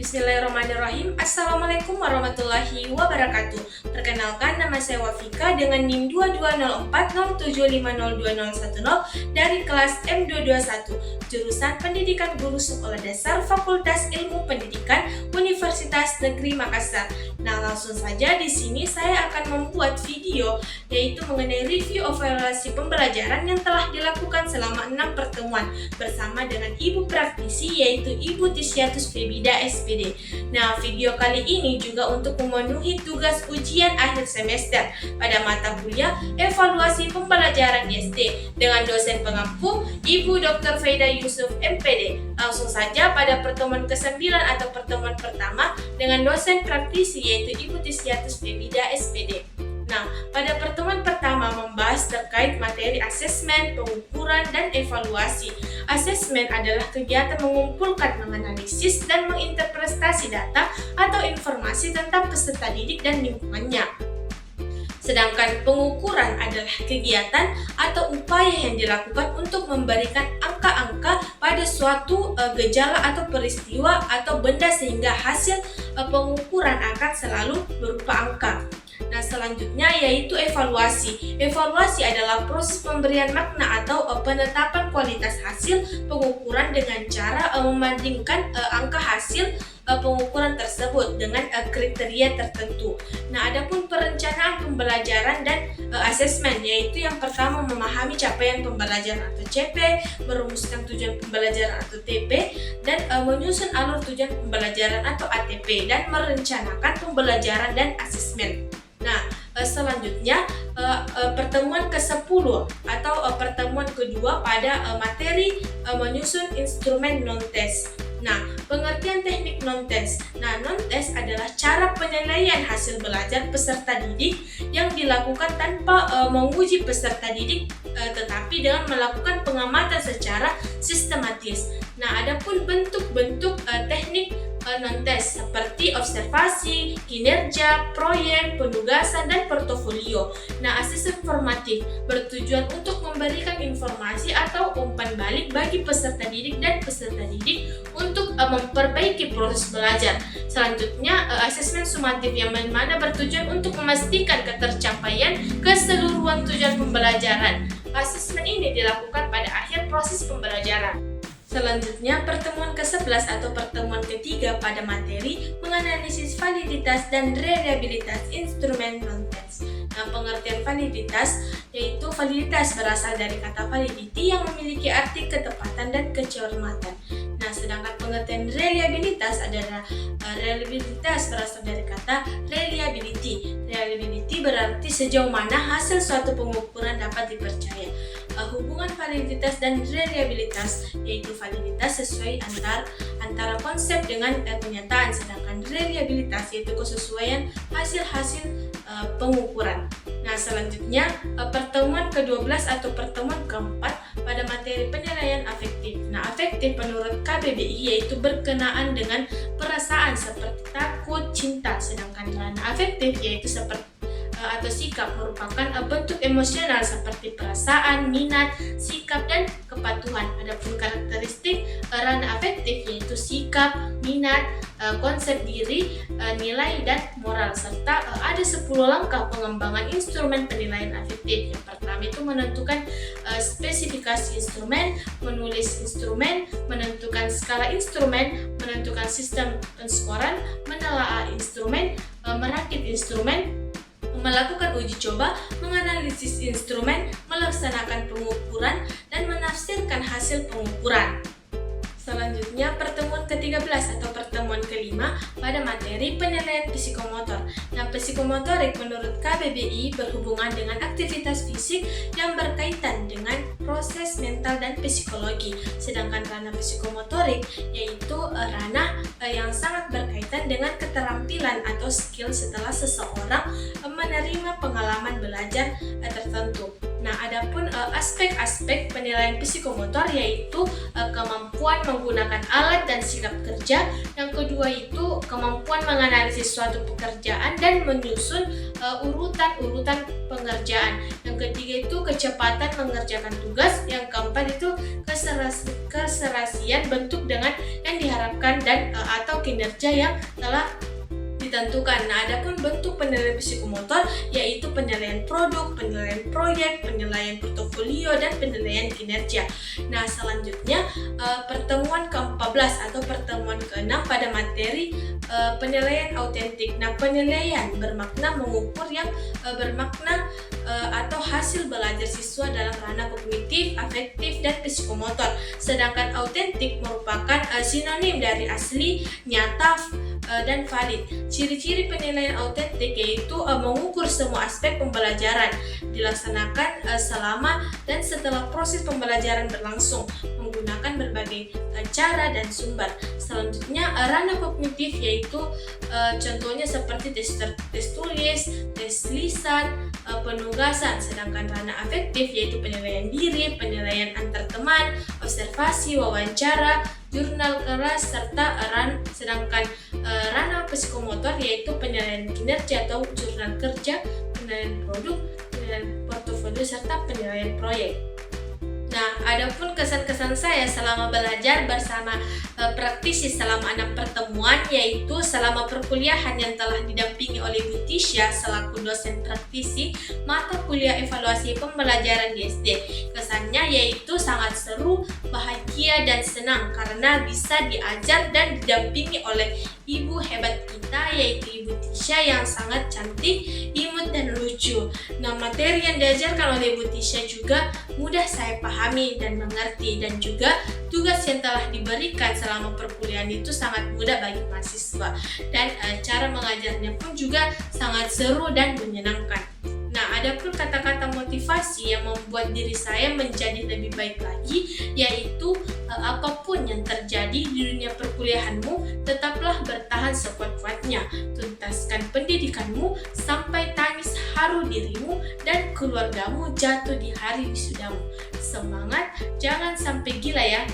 Bismillahirrahmanirrahim. Assalamualaikum warahmatullahi wabarakatuh. Perkenalkan, nama saya Wafika dengan NIM 220407502010 dari kelas M221, jurusan Pendidikan Guru Sekolah Dasar Fakultas Ilmu Pendidikan Universitas Negeri Makassar. Nah, langsung saja di sini saya akan membuat video yaitu mengenai review evaluasi pembelajaran yang telah dilakukan selama 6 pertemuan bersama dengan ibu praktisi yaitu Ibu Tisyatus Febida SPD. Nah, video kali ini juga untuk memenuhi tugas ujian akhir semester pada mata kuliah evaluasi pembelajaran SD dengan dosen pengampu Ibu Dr. Faida Yusuf MPD. Langsung saja pada pertemuan ke-9 atau pertemuan pertama dengan dosen praktisi yaitu Ibu Tisyatus Febida SPD. Nah, pada pertemuan pertama membahas terkait materi asesmen, pengukuran, dan evaluasi. Asesmen adalah kegiatan mengumpulkan, menganalisis, dan menginterpretasi data atau informasi tentang peserta didik dan lingkungannya. Sedangkan pengukuran adalah kegiatan atau upaya yang dilakukan untuk memberikan angka-angka pada suatu gejala atau peristiwa atau benda sehingga hasil pengukuran akan selalu berupa angka. Nah, selanjutnya yaitu evaluasi. Evaluasi adalah proses pemberian makna atau penetapan kualitas hasil pengukuran dengan cara membandingkan angka hasil pengukuran tersebut dengan kriteria tertentu. Nah, adapun perencanaan pembelajaran dan asesmen yaitu yang pertama memahami capaian pembelajaran atau CP, merumuskan tujuan pembelajaran atau TP, dan menyusun alur tujuan pembelajaran atau ATP dan merencanakan pembelajaran dan asesmen. Nah, selanjutnya pertemuan ke-10 atau pertemuan kedua pada materi menyusun instrumen non-tes. Nah, pengertian teknik non-tes. Nah, non-tes adalah cara penilaian hasil belajar peserta didik yang dilakukan tanpa menguji peserta didik tetapi dengan melakukan pengamatan secara sistematis. Nah, adapun bentuk-bentuk teknik non-tes seperti observasi, kinerja, proyek, penugasan, dan portofolio. Nah, asesmen formatif bertujuan untuk memberikan informasi atau umpan balik bagi peserta didik dan peserta didik untuk memperbaiki proses belajar. Selanjutnya, asesmen sumatif yang mana bertujuan untuk memastikan ketercapaian keseluruhan tujuan pembelajaran. Asesmen ini dilakukan pada akhir proses pembelajaran. Selanjutnya, pertemuan ke-11 atau pertemuan ketiga pada materi menganalisis validitas dan reliabilitas instrumen non-tes. Nah, pengertian validitas yaitu validitas berasal dari kata validity yang memiliki arti ketepatan dan kecermatan. Nah, sedangkan pengertian reliabilitas adalah reliabilitas berasal dari kata reliability. Reliability berarti sejauh mana hasil suatu pengukuran dapat dipercaya. Hubungan validitas dan reliabilitas yaitu validitas sesuai antara konsep dengan kenyataan, sedangkan reliabilitas yaitu kesesuaian hasil-hasil pengukuran. Nah, selanjutnya pertemuan ke-12 atau pertemuan keempat pada materi penilaian afektif. Nah, afektif menurut KBBI yaitu berkenaan dengan perasaan seperti takut, cinta, sedangkan ranah afektif yaitu seperti atau sikap merupakan bentuk emosional seperti perasaan, minat, sikap, dan kepatuhan. Adapun karakteristik ranah afektif yaitu sikap, minat, konsep diri, nilai, dan moral, serta ada 10 langkah pengembangan instrumen penilaian afektif. Yang pertama itu menentukan spesifikasi instrumen, menulis instrumen, menentukan skala instrumen, menentukan sistem penskoran, menelaah instrumen, merakit instrumen, melakukan uji coba, menganalisis instrumen, melaksanakan pengukuran, dan menafsirkan hasil pengukuran. Selanjutnya, pertemuan ke-13 atau pertemuan kelima pada materi penilaian psikomotor. Nah, psikomotorik menurut KBBI berhubungan dengan aktivitas fisik yang berkaitan dengan proses mental dan psikologi. Sedangkan ranah psikomotorik yaitu ranah yang sangat berkaitan dengan keterampilan atau skill setelah seseorang menerima pengalaman belajar tertentu. Nah, adapun aspek-aspek penilaian psikomotor yaitu kemampuan menggunakan alat dan sikap kerja. Yang kedua itu kemampuan menganalisis suatu pekerjaan dan menyusun urutan-urutan pengerjaan. Yang ketiga itu kecepatan mengerjakan tugas. Yang keempat itu keserasian bentuk dengan yang diharapkan dan atau kinerja yang telah ditentukan. Nah, adapun bentuk penilaian psikomotor yaitu penilaian produk, penilaian proyek, penilaian portofolio, dan penilaian kinerja. Nah, selanjutnya pertemuan ke-14 atau pertemuan ke-6 pada materi penilaian autentik. Nah, penilaian bermakna mengukur yang bermakna atau hasil belajar siswa dalam ranah kognitif, afektif, dan psikomotor. Sedangkan autentik merupakan sinonim dari asli, nyata, dan valid. Ciri-ciri penilaian autentik yaitu mengukur semua aspek pembelajaran, dilaksanakan selama dan setelah proses pembelajaran berlangsung, menggunakan berbagai cara dan sumber. Selanjutnya ranah kognitif yaitu contohnya seperti tes tulis, tes lisan, penugasan. Sedangkan ranah afektif yaitu penilaian diri, penilaian antar teman, observasi, wawancara, jurnal kelas, serta sedangkan ranah psikomotor yaitu penilaian kinerja atau jurnal kerja, penilaian produk, penilaian portofolio, serta penilaian proyek. Nah, adapun kesan-kesan saya selama belajar bersama praktisi selama 6 pertemuan, yaitu selama perkuliahan yang telah didampingi oleh Bu Tisha selaku dosen praktisi mata kuliah evaluasi pembelajaran di SD. Kesannya yaitu sangat seru, bahagia, dan senang karena bisa diajar dan didampingi oleh ibu hebat kita, yaitu Ibu Tisha yang sangat cantik, imut, dan lucu. Nah, materi yang diajarkan oleh Bu Tisha juga mudah saya pahami dan mengerti, dan juga tugas yang telah diberikan selama perkuliahan itu sangat mudah bagi mahasiswa, dan cara mengajarnya pun juga sangat seru dan menyenangkan. Nah, adapun kata-kata motivasi yang membuat diri saya menjadi lebih baik lagi, yaitu apapun yang terjadi di dunia perkuliahanmu, tetaplah bertahan sekuat-kuatnya, tuntaskan pendidikanmu sampai tangis haru dirimu dan keluargamu jatuh di hari wisudamu. Semangat, jangan sampai gila ya.